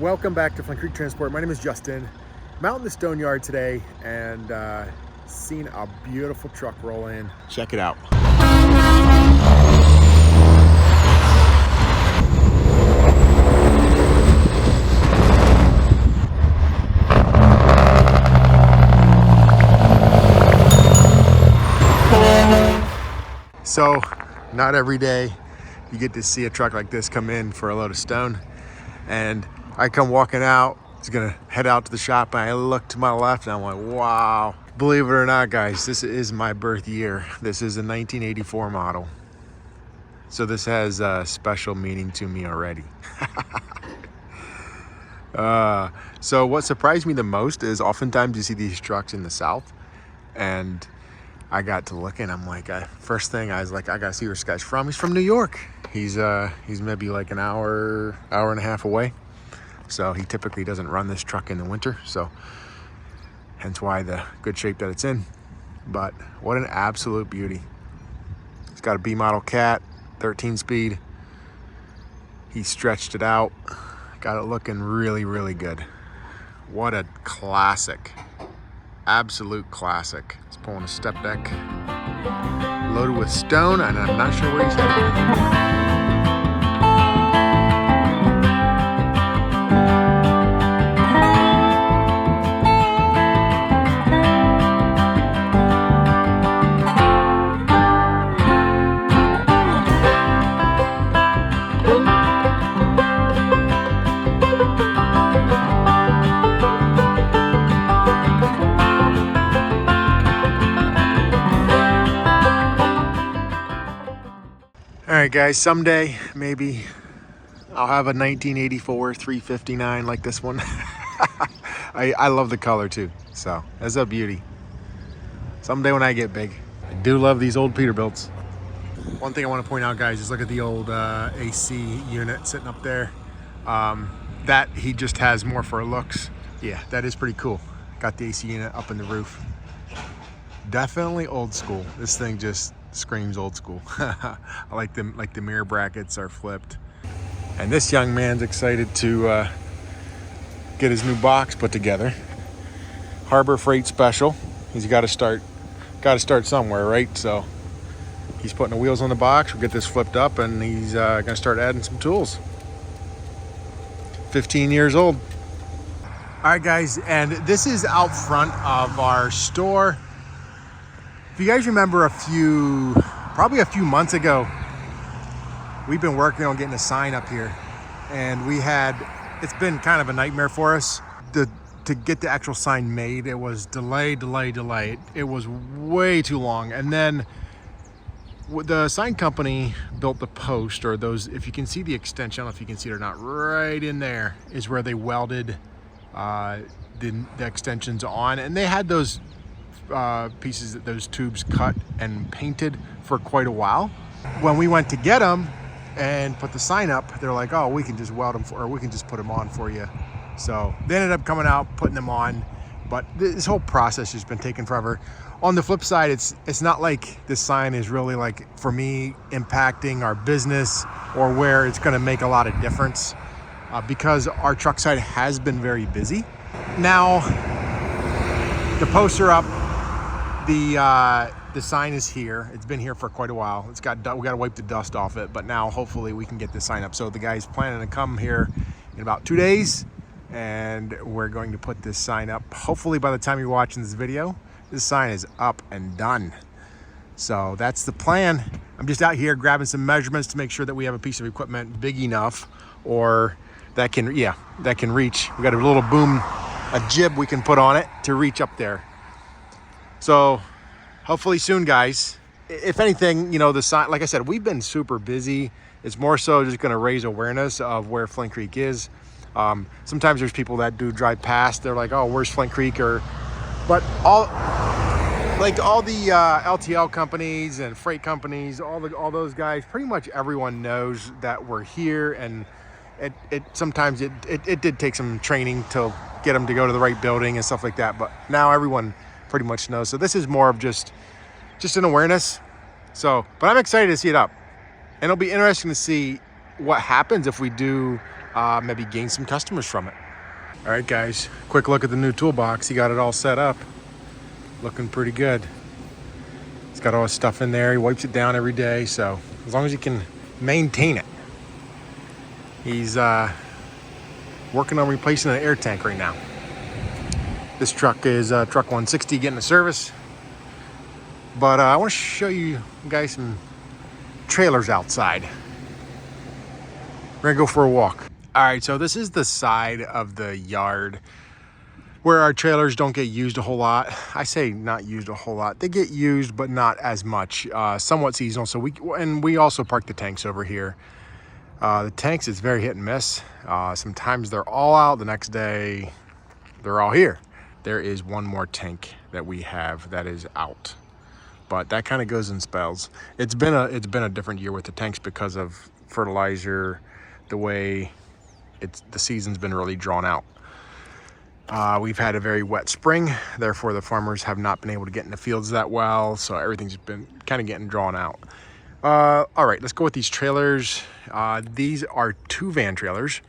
Welcome back to Flint Creek Transport. My name is Justin. I'm out in the stone yard today and seen a beautiful truck roll in. Check it out. So, not every day you get to see a truck like this come in for a load of stone. And I come walking out, it's gonna head out to the shop, and I look to my left and I'm like, wow. Believe it or not, guys, this is my birth year. This is a 1984 model. So this has a special meaning to me already. So what surprised me the most is oftentimes you see these trucks in the South, and I got to looking, I'm like, first thing I was like, I gotta see where this guy's from. He's from New York. He's maybe like an hour and a half away. So he typically doesn't run this truck in the winter. So hence why the good shape that it's in. But what an absolute beauty. It's got a B model cat, 13 speed. He stretched it out. Got it looking really, really good. What a classic. Absolute classic. He's pulling a step deck loaded with stone, and I'm not sure where he's headed. All right, guys, someday maybe I'll have a 1984 359 like this one. I love the color too, so that's a beauty. Someday when I get big. I do love these old Peterbilts. One thing I want to point out, guys, is look at the old AC unit sitting up there. That he just has more for looks. Yeah, that is pretty cool. Got the AC unit up in the roof. Definitely old school. This thing just screams old school. I like them, like the mirror brackets are flipped. And this young man's excited to get his new box put together. Harbor Freight Special. He's got to start somewhere, right? So he's putting the wheels on the box. We'll get this flipped up, and he's gonna start adding some tools. 15 years old. All right, guys, and this is out front of our store. If you guys remember probably a few months ago, we've been working on getting a sign up here, and it's been kind of a nightmare for us to get the actual sign made. It was delay. It was way too long. And then the sign company built the post, or those, if you can see the extension, I don't know if you can see it or not, right in there is where they welded the extensions on, and they had those those tubes cut and painted for quite a while. When we went to get them and put the sign up, they're like, oh, we can just weld them or we can just put them on for you. So they ended up coming out, putting them on, but this whole process has been taking forever. On the flip side, it's not like this sign is really, like, for me, impacting our business or where it's going to make a lot of difference, because our truck side has been very busy. Now the posts are up. The sign is here. It's been here for quite a while. We got to wipe the dust off it, but now hopefully we can get the sign up. So the guy's planning to come here in about 2 days, and we're going to put this sign up. Hopefully by the time you're watching this video, this sign is up and done. So that's the plan. I'm just out here grabbing some measurements to make sure that we have a piece of equipment big enough, or that can reach. We got a little boom, a jib we can put on it to reach up there. So hopefully soon, guys. If anything, the sign, like I said, we've been super busy. It's more so just going to raise awareness of where Flint Creek is. Sometimes there's people that do drive past. They're like, oh, where's Flint Creek? But all the LTL companies and freight companies, all those guys, pretty much everyone knows that we're here. And sometimes it did take some training to get them to go to the right building and stuff like that. But now everyone pretty much knows. So this is more of just an awareness. But I'm excited to see it up, and it'll be interesting to see what happens if we do maybe gain some customers from it. All right, guys, quick look at the new toolbox. He got it all set up. Looking pretty good. He's got all his stuff in there. He wipes it down every day. So as long as he can maintain it. He's working on replacing an air tank right now. This truck is truck 160 getting a service. But I want to show you guys some trailers outside. We're gonna go for a walk. All right, so this is the side of the yard where our trailers don't get used a whole lot. I say not used a whole lot. They get used, but not as much. Somewhat seasonal. So we also park the tanks over here. The tanks is very hit and miss. Sometimes they're all out. The next day, they're all here. There is one more tank that we have that is out, but that kind of goes in spells. It's been a different year with the tanks because of fertilizer, the way the season's been really drawn out. We've had a very wet spring, therefore the farmers have not been able to get in the fields that well, so everything's been kind of getting drawn out. All right, let's go with these trailers. These are two van trailers,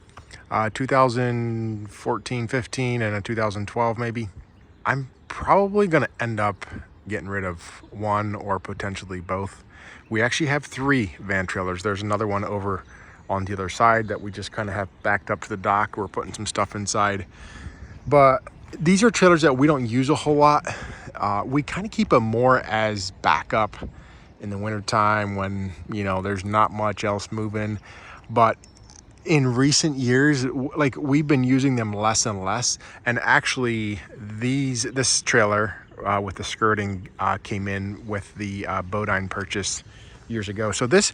2014, 15, and a 2012 maybe. I'm probably gonna end up getting rid of one or potentially both. We actually have three van trailers. There's another one over on the other side that we just kind of have backed up to the dock. We're putting some stuff inside. But these are trailers that we don't use a whole lot. We kind of keep them more as backup in the wintertime when, you know, there's not much else moving. But in recent years, like, we've been using them less and less. And actually this trailer with the skirting came in with the Bodine purchase years ago. So this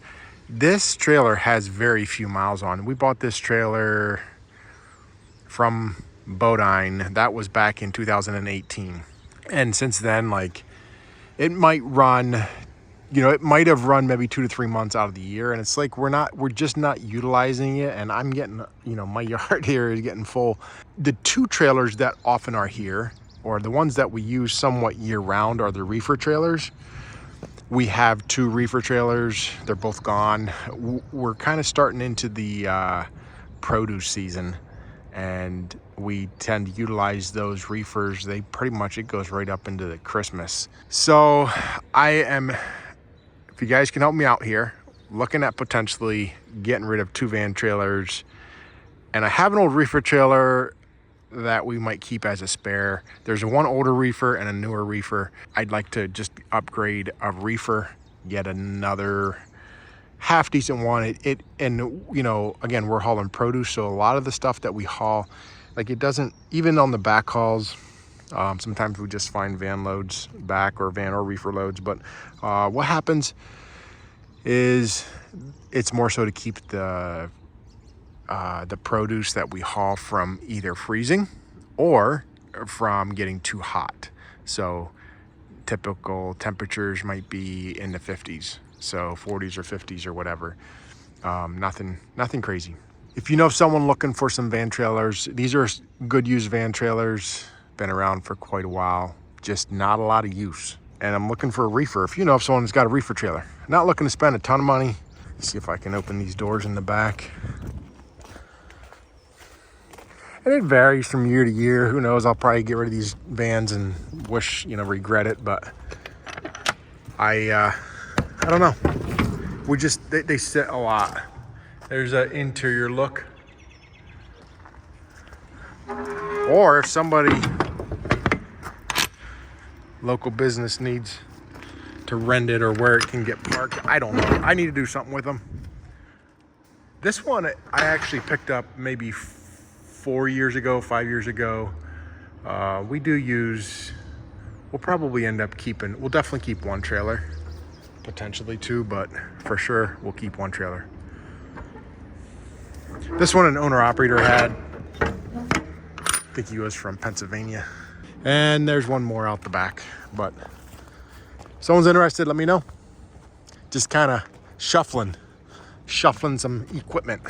trailer has very few miles on. We bought this trailer from Bodine. That was back in 2018. And since then, like, it might run, you know, it might have run maybe 2 to 3 months out of the year. And it's like, we're just not utilizing it. And I'm getting, you know, my yard here is getting full. The two trailers that often are here, or the ones that we use somewhat year round, are the reefer trailers. We have two reefer trailers. They're both gone. We're kind of starting into the produce season, and we tend to utilize those reefers. They pretty much, it goes right up into the Christmas. So if you guys can help me out here, looking at potentially getting rid of two van trailers. And I have an old reefer trailer that we might keep as a spare. There's one older reefer and a newer reefer. I'd like to just upgrade a reefer, get another half decent one. And you know, again, we're hauling produce, so a lot of the stuff that we haul, like, it doesn't, even on the back hauls, sometimes we just find van loads back, or van or reefer loads. But what happens is it's more so to keep the produce that we haul from either freezing or from getting too hot. So typical temperatures might be in the 50s, so 40s or 50s or whatever. Nothing crazy. If you know someone looking for some van trailers, these are good used van trailers, been around for quite a while, just not a lot of use. And I'm looking for a reefer. If you know if someone's got a reefer trailer, not looking to spend a ton of money. Let's see if I can open these doors in the back. And it varies from year to year. Who knows? I'll probably get rid of these vans and regret it. But I don't know. They sit a lot. There's an interior look. Or if somebody, local business, needs to rent it, or where it can get parked, I don't know. I need to do something with them. This one I actually picked up maybe 5 years ago. We do use, we'll probably end up keeping, we'll definitely keep one trailer, potentially two, but for sure we'll keep one trailer. This one an owner operator had. I think he was from Pennsylvania. And there's one more out the back, but if someone's interested, let me know. Just kind of shuffling some equipment.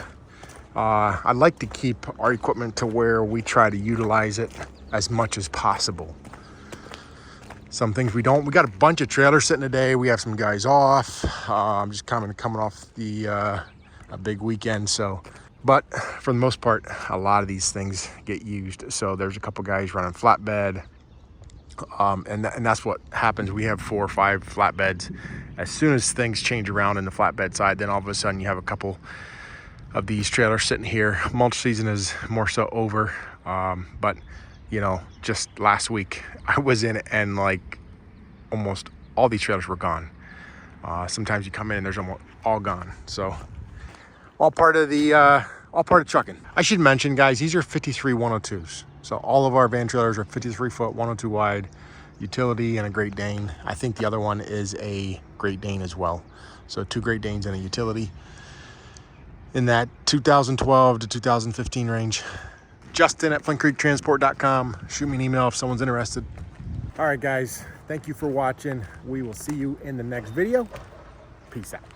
I like to keep our equipment to where we try to utilize it as much as possible. Some things we don't. We got a bunch of trailers sitting today. We have some guys off. I'm just coming off a big weekend. So, But for the most part, a lot of these things get used. So there's a couple guys running flatbed, and that's what happens. We have 4 or 5 flatbeds. As soon as things change around in the flatbed side, then all of a sudden you have a couple of these trailers sitting here. Mulch season is more so over, but you know, just last week I was in and like almost all these trailers were gone. Sometimes you come in and there's almost all gone. So all part of trucking. I should mention, guys, these are 53 102s. So all of our van trailers are 53 foot, 102 wide, utility, and a Great Dane. I think the other one is a Great Dane as well. So 2 Great Danes and a utility in that 2012 to 2015 range. Justin at flintcreektransport.com. Shoot me an email if someone's interested. All right, guys, thank you for watching. We will see you in the next video. Peace out.